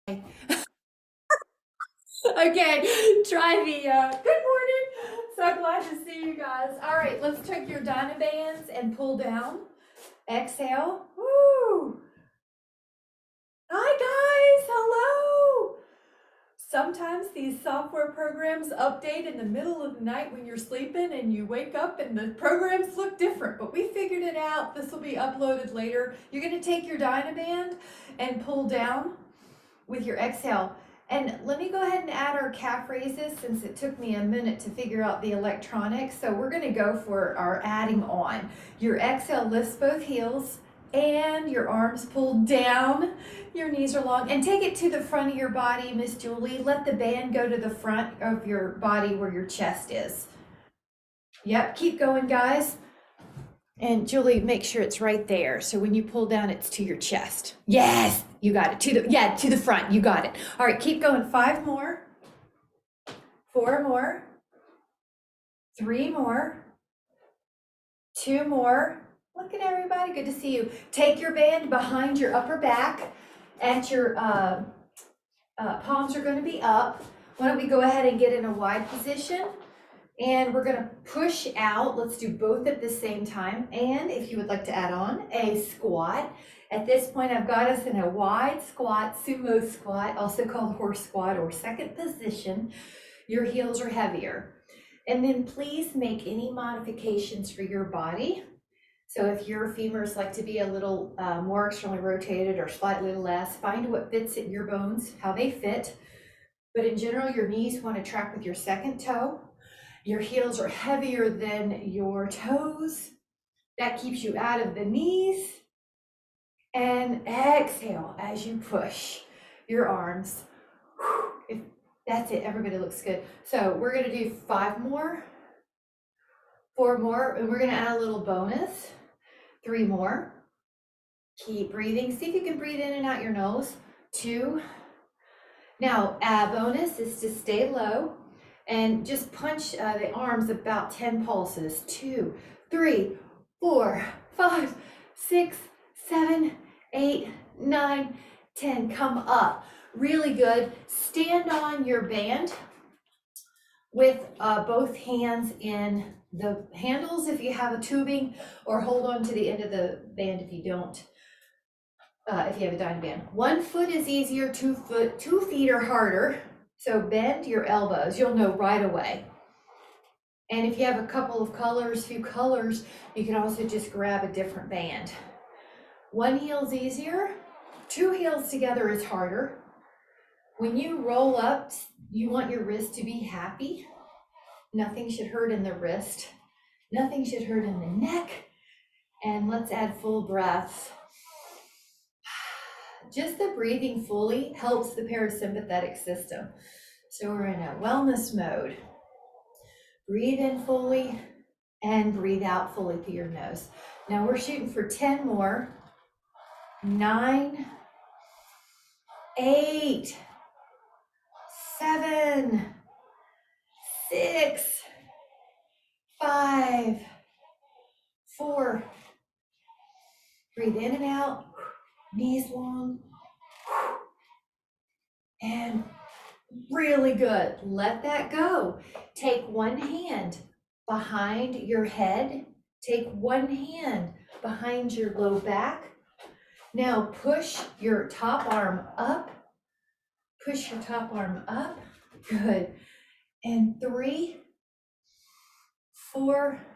Okay, try the, good morning. So glad to see you guys. All right, let's take your dynabands and pull down. Exhale. Woo. Hi guys, hello. Sometimes these software programs update in the middle of the night when you're sleeping and you wake up and the programs look different, but we figured it out. This will be uploaded later. You're gonna take your dynaband and pull down with your exhale. And let me go ahead and add our calf raises since it took me a minute to figure out the electronics. So we're gonna go for our adding on. Your exhale lifts both heels and your arms pulled down. Your knees are long and take it to the front of your body, Miss Julie. Let the band go to the front of your body where your chest is. Yep, keep going guys. And Julie, make sure it's right there. So when you pull down, it's to your chest. Yes, you got it. To the front. You got it. All right, keep going. 5 more. 4 more. 3 more. 2 more. Look at everybody. Good to see you. Take your band behind your upper back, and your palms are going to be up. Why don't we go ahead and get in a wide position? And we're gonna push out. Let's do both at the same time. And if you would like to add on a squat, at this point I've got us in a wide squat, sumo squat, also called horse squat or second position. Your heels are heavier. And then please make any modifications for your body. So if your femurs like to be a little more externally rotated or slightly less, find what fits in your bones, how they fit. But in general, your knees want to track with your second toe. Your heels are heavier than your toes. That keeps you out of the knees. And exhale as you push your arms. That's it, everybody looks good. So we're gonna do 5 more, 4 more, and we're gonna add a little bonus. 3 more. Keep breathing. See if you can breathe in and out your nose. 2. Now, bonus is to stay low. And just punch the arms about 10 pulses. 2, 3, 4, 5, 6, 7, 8, 9, 10. Come up. Really good. Stand on your band with both hands in the handles if you have a tubing, or hold on to the end of the band if you don't. If you have a dynaband. 1 foot is easier, 2 feet are harder. So bend your elbows, you'll know right away. And if you have a couple of colors, few colors, you can also just grab a different band. 1 heel is easier, 2 heels together is harder. When you roll up, you want your wrist to be happy. Nothing should hurt in the wrist. Nothing should hurt in the neck. And let's add full breaths. Just the breathing fully helps the parasympathetic system. So we're in a wellness mode. Breathe in fully and breathe out fully through your nose. Now we're shooting for 10 more. 9, 8, 7, 6, 5, 4. Breathe in and out. Knees long. And really good. Let that go. Take 1 hand behind your head. Take 1 hand behind your low back. Now push your top arm up. Push your top arm up. Good. And 3, 4,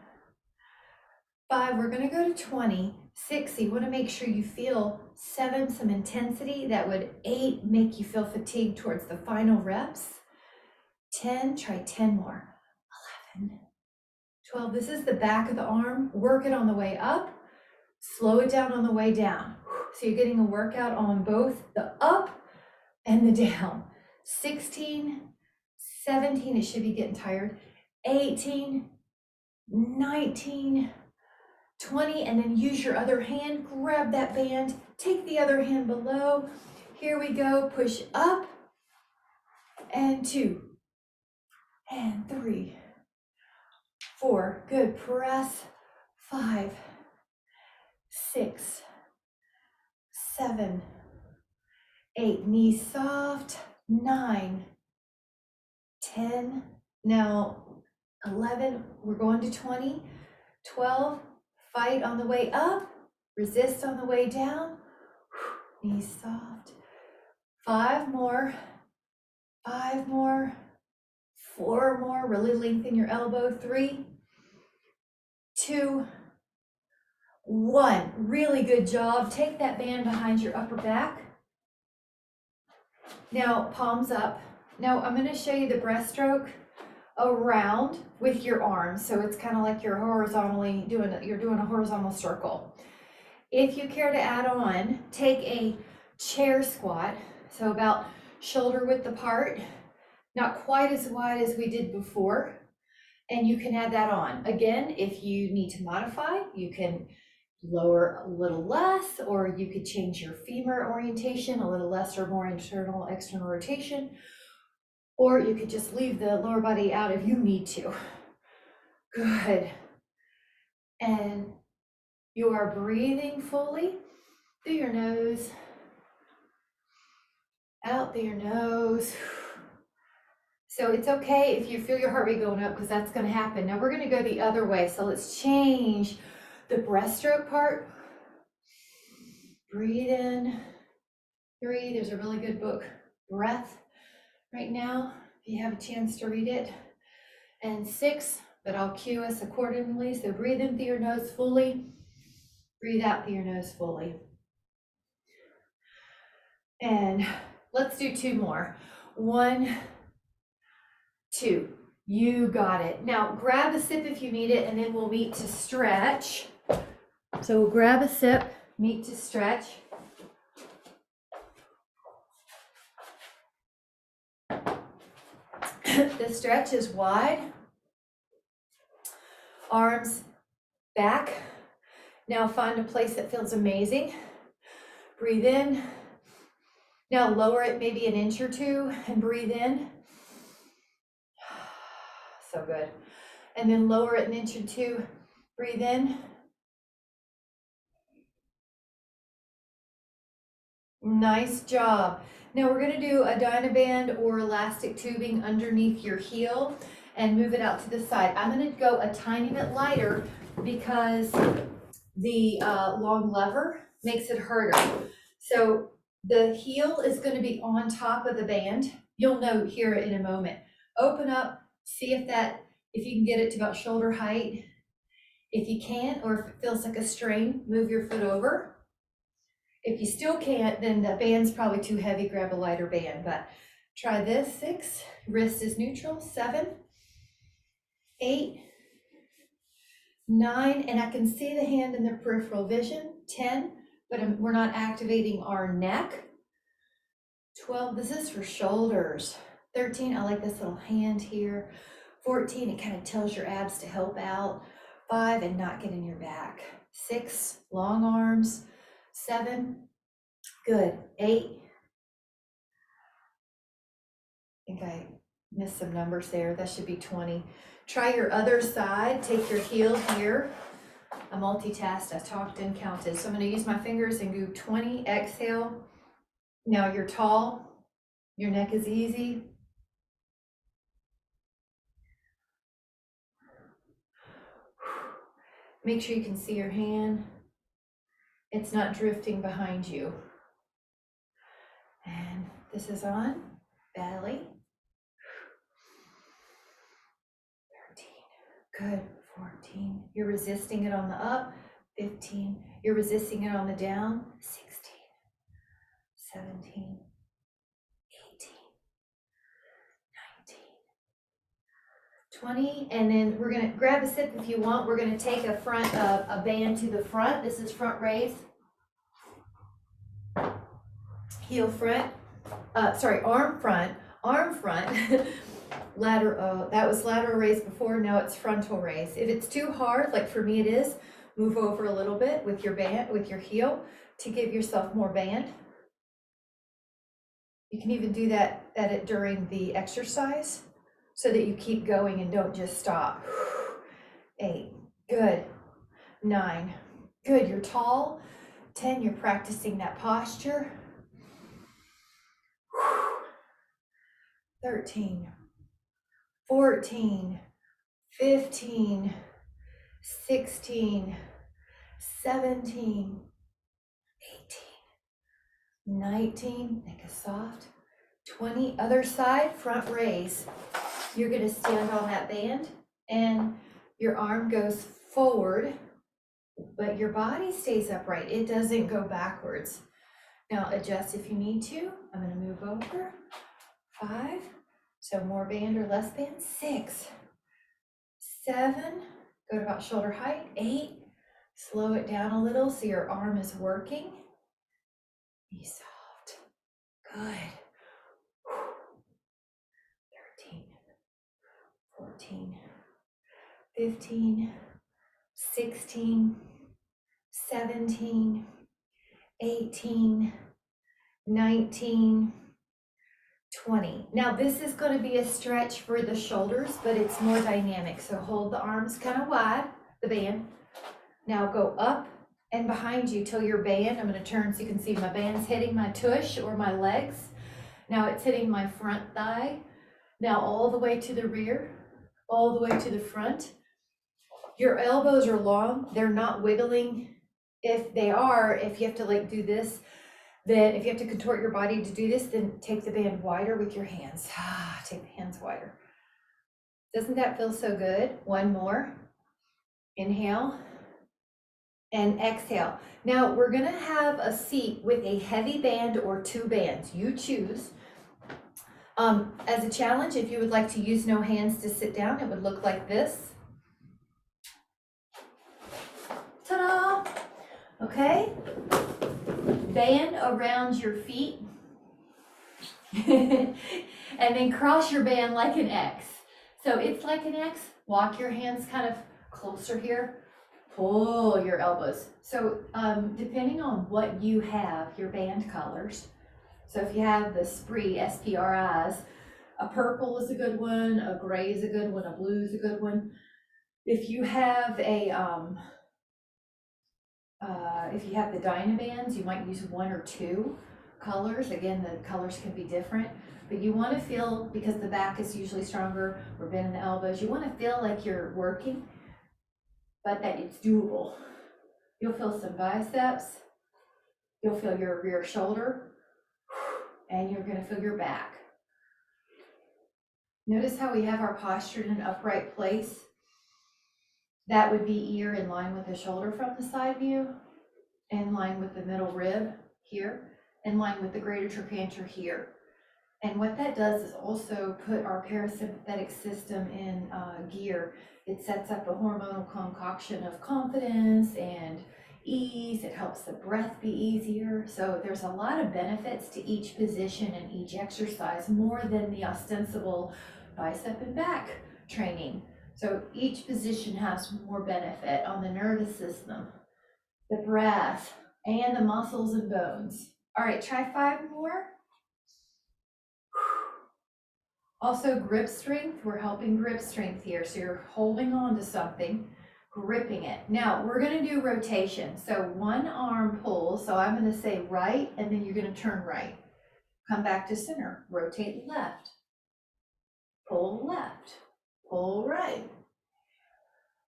5. We're going to go to 20. 6, you want to make sure you feel 7, some intensity. That would 8, make you feel fatigued towards the final reps. 10, try 10 more. 11, 12. This is the back of the arm. Work it on the way up. Slow it down on the way down. So you're getting a workout on both the up and the down. 16, 17, it should be getting tired. 18, 19, 20, and then use your other hand, grab that band, take the other hand below. Here we go, push up, and 2, and 3, 4, good, press, 5, 6, 7, 8, knees soft, 9, 10, now 11, we're going to 20, 12, fight on the way up, resist on the way down, knees soft, 5 more, 5 more, 4 more, really lengthen your elbow, 3, 2, 1, really good job. Take that band behind your upper back. Now palms up. Now I'm going to show you the breaststroke around with your arms. So it's kind of like you're doing a horizontal circle. If you care to add on, take a chair squat. So about shoulder width apart, not quite as wide as we did before. And you can add that on. Again, if you need to modify, you can lower a little less, or you could change your femur orientation, a little less or more internal, external rotation, or you could just leave the lower body out if you need to. Good. And you are breathing fully through your nose, out through your nose. So it's okay if you feel your heart rate going up, because that's going to happen. Now we're going to go the other way. So let's change the breaststroke part. Breathe in, 3. There's a really good book, Breath, right now, if you have a chance to read it. And 6, but I'll cue us accordingly. So breathe in through your nose fully, breathe out through your nose fully. And let's do 2 more. 1, 2. You got it. Now grab a sip if you need it, and then we'll meet to stretch. So we'll grab a sip, meet to stretch. The stretch is wide, arms back. Now find a place that feels amazing. Breathe in. Now lower it maybe an inch or 2 and breathe in. So good. And then lower it an inch or 2, breathe in. Nice job. Now we're going to do a dynaband or elastic tubing underneath your heel and move it out to the side. I'm going to go a tiny bit lighter because the long lever makes it harder. So the heel is going to be on top of the band. You'll know here in a moment. Open up, see if you can get it to about shoulder height. If you can't, or if it feels like a strain, move your foot over. If you still can't, then the band's probably too heavy, grab a lighter band, but try this. 6, wrist is neutral, 7, 8, 9, and I can see the hand in the peripheral vision, 10, but we're not activating our neck. 12, this is for shoulders. 13, I like this little hand here. 14, it kind of tells your abs to help out. 5, and not get in your back. 6, long arms. 7, good. 8, I think I missed some numbers there. That should be 20. Try your other side. Take your heel here. I multitasked, I talked and counted. So I'm going to use my fingers and do 20. Exhale. Now you're tall. Your neck is easy. Make sure you can see your hand. It's not drifting behind you. And this is on belly. 13, good. 14, you're resisting it on the up. 15, you're resisting it on the down. 16, 17, 18, 19, 20, and then we're going to grab a sip if you want. We're going to take a band to the front. This is front raise. Heel front, arm front, lateral, that was lateral raise before, now it's frontal raise. If it's too hard, like for me it is, move over a little bit with your band, with your heel to give yourself more band. You can even do that during the exercise so that you keep going and don't just stop. 8, good. 9, good, you're tall. 10, you're practicing that posture. 13, 14, 15, 16, 17, 18, 19, make it soft, 20, other side, front raise. You're gonna stand on that band and your arm goes forward, but your body stays upright. It doesn't go backwards. Now adjust if you need to. I'm gonna move over. 5, so more band or less band. 6, 7, go to about shoulder height. 8, slow it down a little so your arm is working. Be soft. Good. 13, 14, 15, 16, 17, 18, 19, 20. Now this is going to be a stretch for the shoulders, but it's more dynamic. So hold the arms kind of wide, the band. Now go up and behind you till your band, I'm going to turn so you can see my band's hitting my tush or my legs. Now it's hitting my front thigh. Now all the way to the rear, all the way to the front. Your elbows are long, they're not wiggling. If they are, if you have to like do this, then if you have to contort your body to do this, then take the band wider with your hands. Take the hands wider. Doesn't that feel so good? One more. Inhale and exhale. Now we're gonna have a seat with a heavy band or 2 bands. You choose. As a challenge, if you would like to use no hands to sit down, it would look like this. Ta-da! Okay. Band around your feet. And then cross your band like an X. So it's like an X. Walk your hands kind of closer here. Pull your elbows. So depending on what you have, your band colors. So if you have the Spree, S-P-R-I's, a purple is a good one, a gray is a good one, a blue is a good one. If you have a if you have the dynabands, you might use 1 or 2 colors. Again, the colors can be different, but you want to feel, because the back is usually stronger, or bending the elbows, you want to feel like you're working, but that it's doable. You'll feel some biceps, you'll feel your rear shoulder, and you're going to feel your back. Notice how we have our posture in an upright place. That would be ear in line with the shoulder from the side view, in line with the middle rib here, in line with the greater trochanter here. And what that does is also put our parasympathetic system in gear. It sets up a hormonal concoction of confidence and ease. It helps the breath be easier. So there's a lot of benefits to each position and each exercise, more than the ostensible bicep and back training. So each position has more benefit on the nervous system, the breath, and the muscles and bones. All right, try 5 more. Also grip strength, we're helping grip strength here. So you're holding on to something, gripping it. Now we're gonna do rotation. So one arm pull, so I'm gonna say right, and then you're gonna turn right. Come back to center, rotate left, pull left, pull right.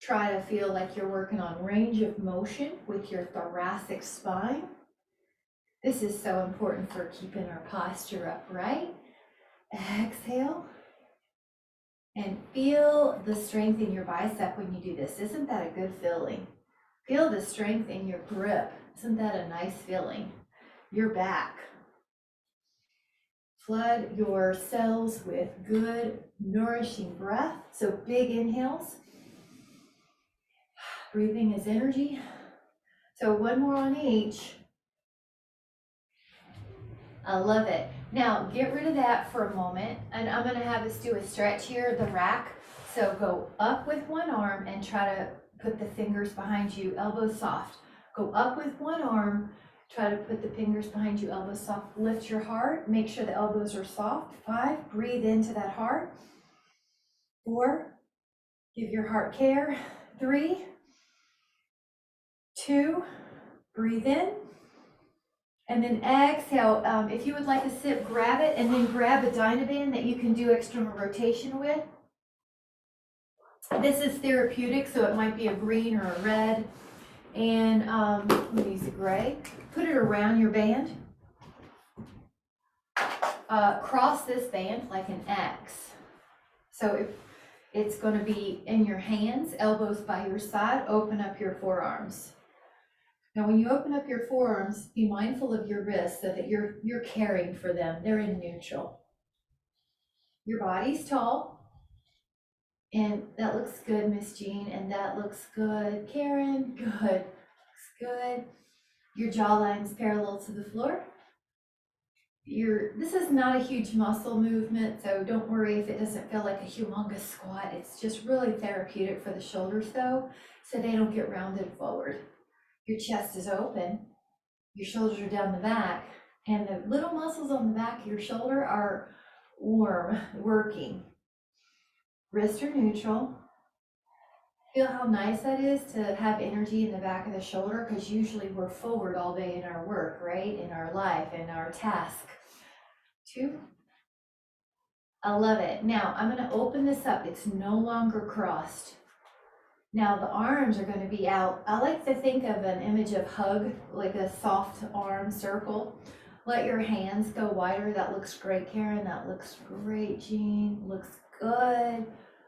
Try to feel like you're working on range of motion with your thoracic spine. This is so important for keeping our posture upright. Exhale. And feel the strength in your bicep when you do this. Isn't that a good feeling? Feel the strength in your grip. Isn't that a nice feeling? Your back. Flood your cells with good, nourishing breath. So big inhales. Breathing is energy. So one more on each. I love it. Now get rid of that for a moment, and I'm going to have us do a stretch here, the rack. So go up with one arm and try to put the fingers behind you, elbows soft. Go up with one arm, try to put the fingers behind you, elbows soft. Lift your heart, make sure the elbows are soft. 5, breathe into that heart. 4, give your heart care. 3, 2, breathe in. And then exhale. If you would like to sit, grab it, and then grab a dynaband that you can do external rotation with. This is therapeutic, so it might be a green or a red. And let me use a gray. Put it around your band. Cross this band like an X. So if it's going to be in your hands, elbows by your side, open up your forearms. Now, when you open up your forearms, be mindful of your wrists so that you're caring for them. They're in neutral. Your body's tall. And that looks good, Miss Jean. And that looks good, Karen. Good. Looks good. Your jawline's parallel to the floor. This is not a huge muscle movement, so don't worry if it doesn't feel like a humongous squat. It's just really therapeutic for the shoulders, though, so they don't get rounded forward. Your chest is open. Your shoulders are down the back, and the little muscles on the back of your shoulder are warm, working. Wrists are neutral. Feel how nice that is to have energy in the back of the shoulder, because usually we're forward all day in our work, right? In our life, in our task. 2. I love it. Now I'm going to open this up. It's no longer crossed. Now the arms are going to be out. I like to think of an image of hug, like a soft arm circle. Let your hands go wider. That looks great, Karen. That looks great, Jean. Looks good.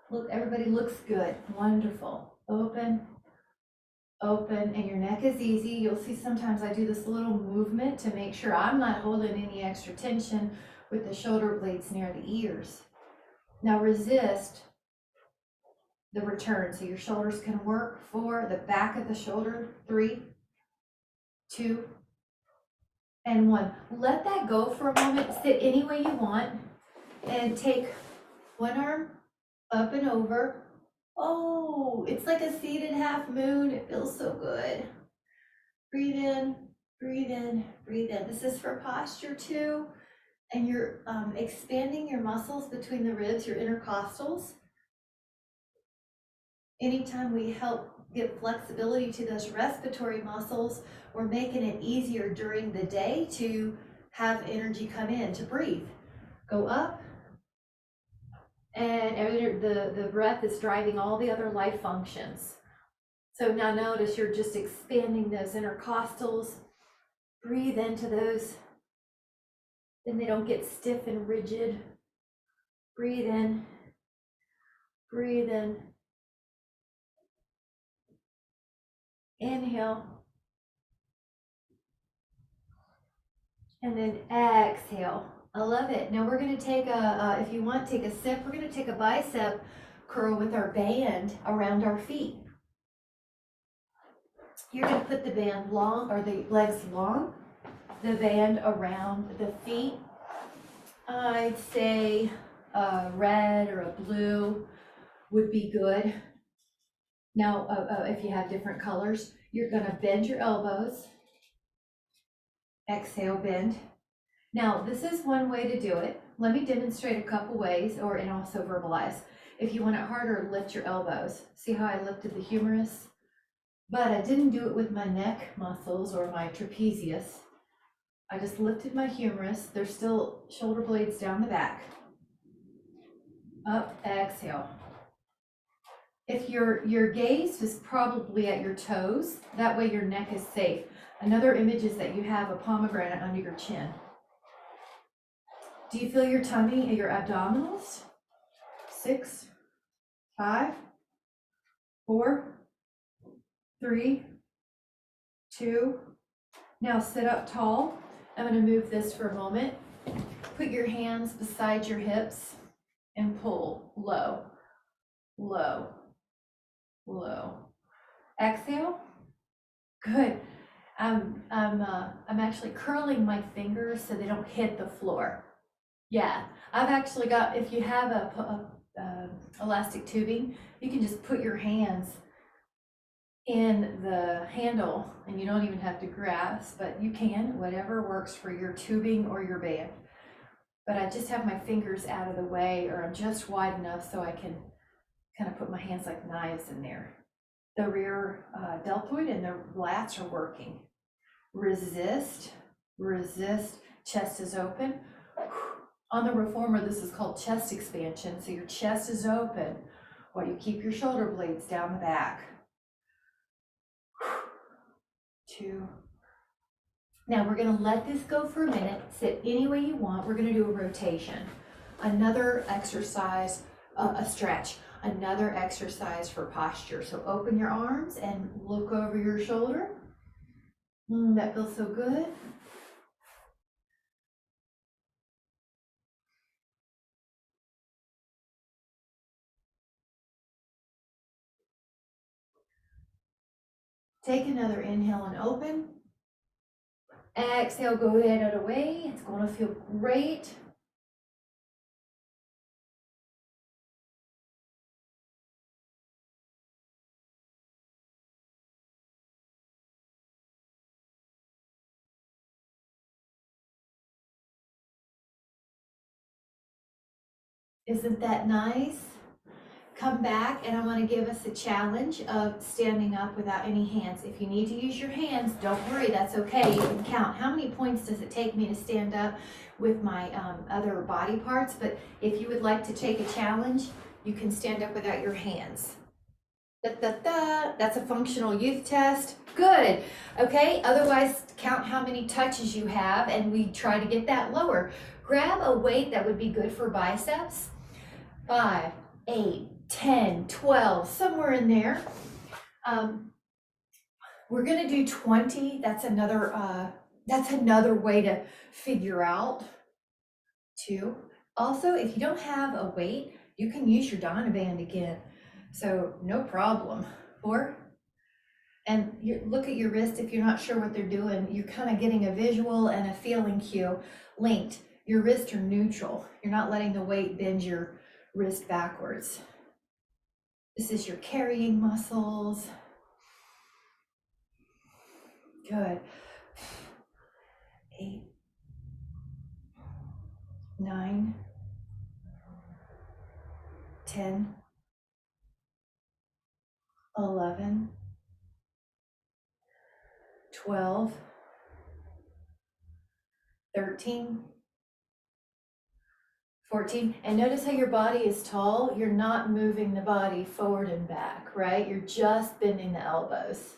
Look, everybody looks good. Wonderful. Open, open, and your neck is easy. You'll see sometimes I do this little movement to make sure I'm not holding any extra tension with the shoulder blades near the ears. Now resist the return, so your shoulders can work. 4, the back of the shoulder. 3, 2, and 1. Let that go for a moment. Sit any way you want, and take one arm up and over. Oh, it's like a seated half moon. It feels so good. Breathe in, breathe in, breathe in. This is for posture too. And you're expanding your muscles between the ribs, your intercostals. Anytime we help give flexibility to those respiratory muscles, we're making it easier during the day to have energy come in, to breathe. Go up, and the breath is driving all the other life functions. So now notice you're just expanding those intercostals. Breathe into those. Then they don't get stiff and rigid. Breathe in. Breathe in. Inhale. And then exhale. I love it. Now we're going to take if you want, take a sip. We're going to take a bicep curl with our band around our feet. You're going to put the band long, or the legs long, the band around the feet. I'd say a red or a blue would be good. Now, if you have different colors, you're going to bend your elbows. Exhale, bend. Now, this is one way to do it. Let me demonstrate a couple ways, and also verbalize. If you want it harder, lift your elbows. See how I lifted the humerus? But I didn't do it with my neck muscles or my trapezius. I just lifted my humerus. There's still shoulder blades down the back. Up, exhale. If your gaze is probably at your toes, that way your neck is safe. Another image is that you have a pomegranate under your chin. Do you feel your tummy and your abdominals? 6, 5, 4, 3, 2. Now sit up tall. I'm going to move this for a moment. Put your hands beside your hips and pull low, low, low. Exhale. Good. I'm actually curling my fingers so they don't hit the floor. Yeah, I've actually got, if you have a elastic tubing, you can just put your hands in the handle and you don't even have to grasp, but you can, whatever works for your tubing or your band. But I just have my fingers out of the way, or I'm just wide enough so I can kind of put my hands like knives in there. The rear deltoid and the lats are working. Resist, resist, chest is open. On the reformer, this is called chest expansion. So your chest is open while you keep your shoulder blades down the back. 2. Now we're gonna let this go for a minute. Sit any way you want. We're gonna do a rotation. Another exercise, a stretch. Another exercise for posture. So open your arms and look over your shoulder. That feels so good. Take another inhale and open. Exhale, go ahead out of the way. It's going to feel great. Isn't that nice? Come back, and I want to give us a challenge of standing up without any hands. If you need to use your hands, don't worry, that's okay. You can count. How many points does it take me to stand up with my other body parts? But if you would like to take a challenge, you can stand up without your hands. That's a functional youth test. Good. Okay, otherwise count how many touches you have, and we try to get that lower. Grab a weight that would be good for biceps. 5, 8, 10, 12, somewhere in there. We're gonna do 20. That's another way to figure out 2. Also, if you don't have a weight, you can use your dynaband again. So no problem. 4. And look at your wrist. If you're not sure what they're doing, you're kind of getting a visual and a feeling cue linked. Your wrists are neutral. You're not letting the weight bend your wrist backwards. This is your carrying muscles. Good. 8, 9, 10, 11, 12, 13, 14. And notice how your body is tall. You're not moving the body forward and back, right? You're just bending the elbows.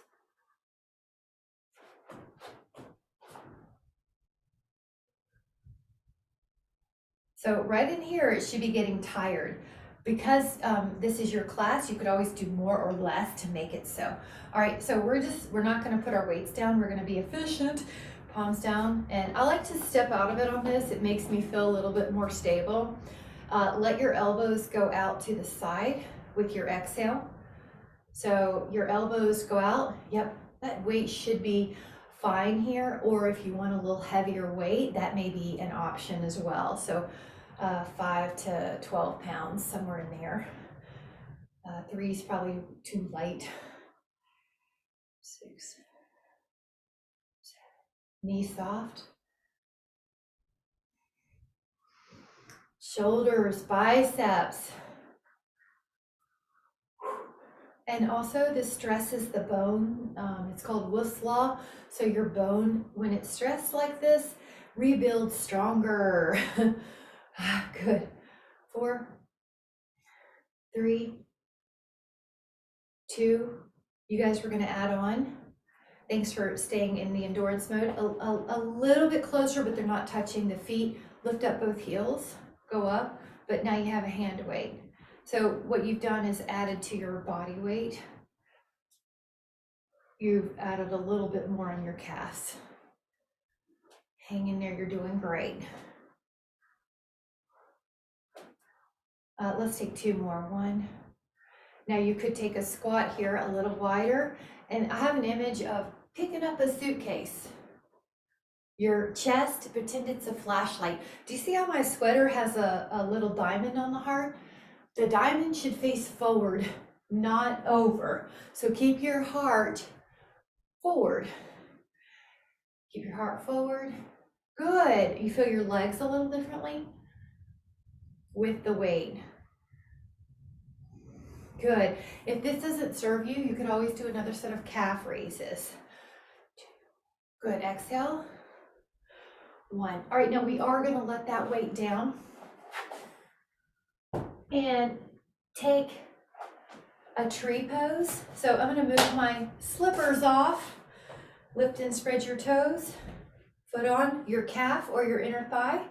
So right in here, it should be getting tired. Because this is your class, you could always do more or less to make it so. All right, so we're not gonna put our weights down. We're gonna be efficient, palms down. And I like to step out of it on this. It makes me feel a little bit more stable. Let your elbows go out to the side with your exhale. So your elbows go out. Yep, that weight should be fine here. Or if you want a little heavier weight, that may be an option as well. So 5 to 12 pounds, somewhere in there. 3 is probably too light. 6, 7, knees soft. Shoulders, biceps. And also this stresses the bone. It's called Wolff's Law. So your bone, when it's stressed like this, rebuilds stronger. Good. 4, 3, 2. You guys were going to add on. Thanks for staying in the endurance mode. A little bit closer, but they're not touching the feet. Lift up both heels, go up, but now you have a hand weight. So what you've done is added to your body weight. You've added a little bit more on your calves. Hang in there, you're doing great. Let's take 2 more. 1. Now you could take a squat here a little wider, and I have an image of picking up a suitcase. Your chest, pretend it's a flashlight. Do you see how my sweater has a little diamond on the heart? The diamond should face forward, not over. So keep your heart forward. Keep your heart forward. Good. You feel your legs a little differently with the weight. Good. If this doesn't serve you, you could always do another set of calf raises. Good. Exhale. 1. All right, now we are going to let that weight down and take a tree pose. So I'm going to move my slippers off. Lift and spread your toes. Foot on your calf or your inner thigh.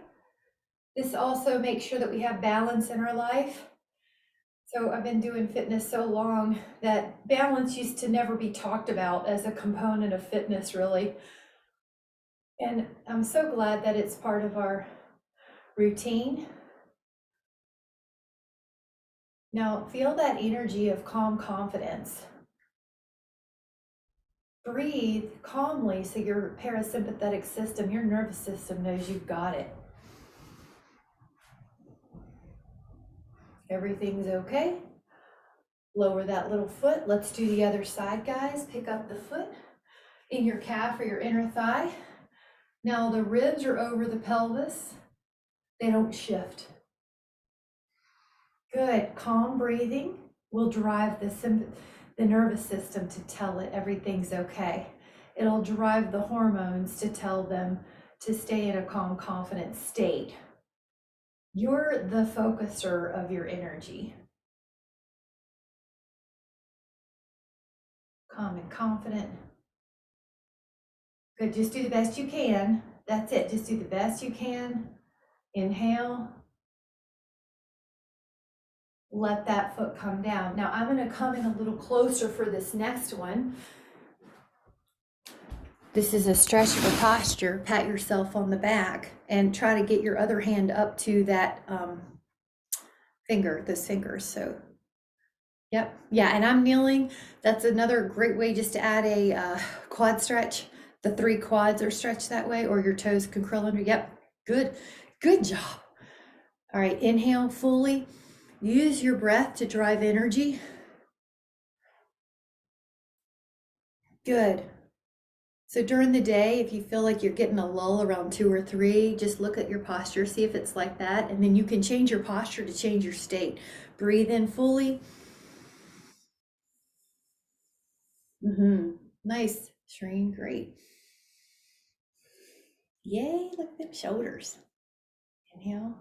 This also makes sure that we have balance in our life. So I've been doing fitness so long that balance used to never be talked about as a component of fitness, really. And I'm so glad that it's part of our routine. Now feel that energy of calm confidence. Breathe calmly so your parasympathetic system, your nervous system knows you've got it. Everything's okay. Lower that little foot. Let's do the other side, guys. Pick up the foot in your calf or your inner thigh. Now the ribs are over the pelvis. They don't shift. Good. Calm breathing will drive the nervous system to tell it everything's okay. It'll drive the hormones to tell them to stay in a calm, confident state. You're the focuser of your energy. Calm and confident. Good, just do the best you can. That's it, just do the best you can. Inhale. Let that foot come down. Now I'm gonna come in a little closer for this next one. This is a stretch for posture. Pat yourself on the back and try to get your other hand up to that those fingers. So, yep, yeah, and I'm kneeling. That's another great way just to add a quad stretch. The 3 quads are stretched that way, or your toes can curl under. Yep, good job. All right, inhale fully. Use your breath to drive energy. Good. So during the day, if you feel like you're getting a lull around 2 or 3, just look at your posture, see if it's like that, and then you can change your posture to change your state. Breathe in fully. Nice, Shreen, great. Yay, look at them shoulders. Inhale.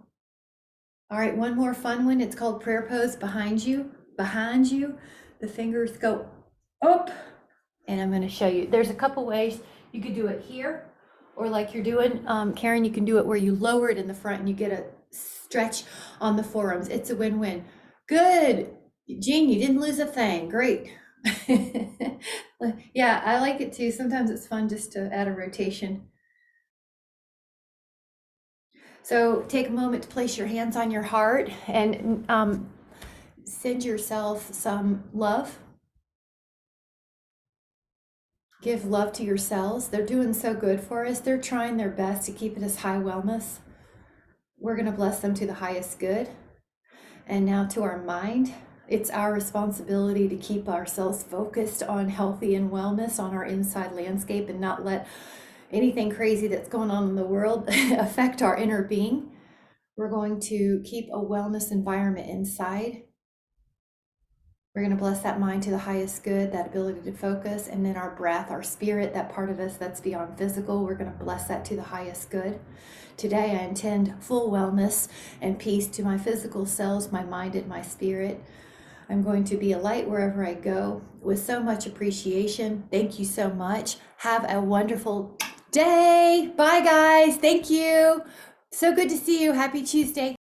All right, one more fun one. It's called prayer pose. Behind you, the fingers go up. And I'm going to show you. There's a couple ways. You could do it here, or like you're doing, Karen, you can do it where you lower it in the front and you get a stretch on the forearms. It's a win-win. Good. Jean, you didn't lose a thing. Great. Yeah, I like it too. Sometimes it's fun just to add a rotation. So take a moment to place your hands on your heart and send yourself some love. Give love to your cells. They're doing so good for us. They're trying their best to keep it as high wellness. We're going to bless them to the highest good. And now to our mind. It's our responsibility to keep ourselves focused on healthy and wellness on our inside landscape and not let anything crazy that's going on in the world affect our inner being. We're going to keep a wellness environment inside. We're going to bless that mind to the highest good, that ability to focus, and then our breath, our spirit, that part of us that's beyond physical, we're going to bless that to the highest good. Today, I intend full wellness and peace to my physical cells, my mind, and my spirit. I'm going to be a light wherever I go with so much appreciation. Thank you so much. Have a wonderful day. Bye, guys. Thank you. So good to see you. Happy Tuesday.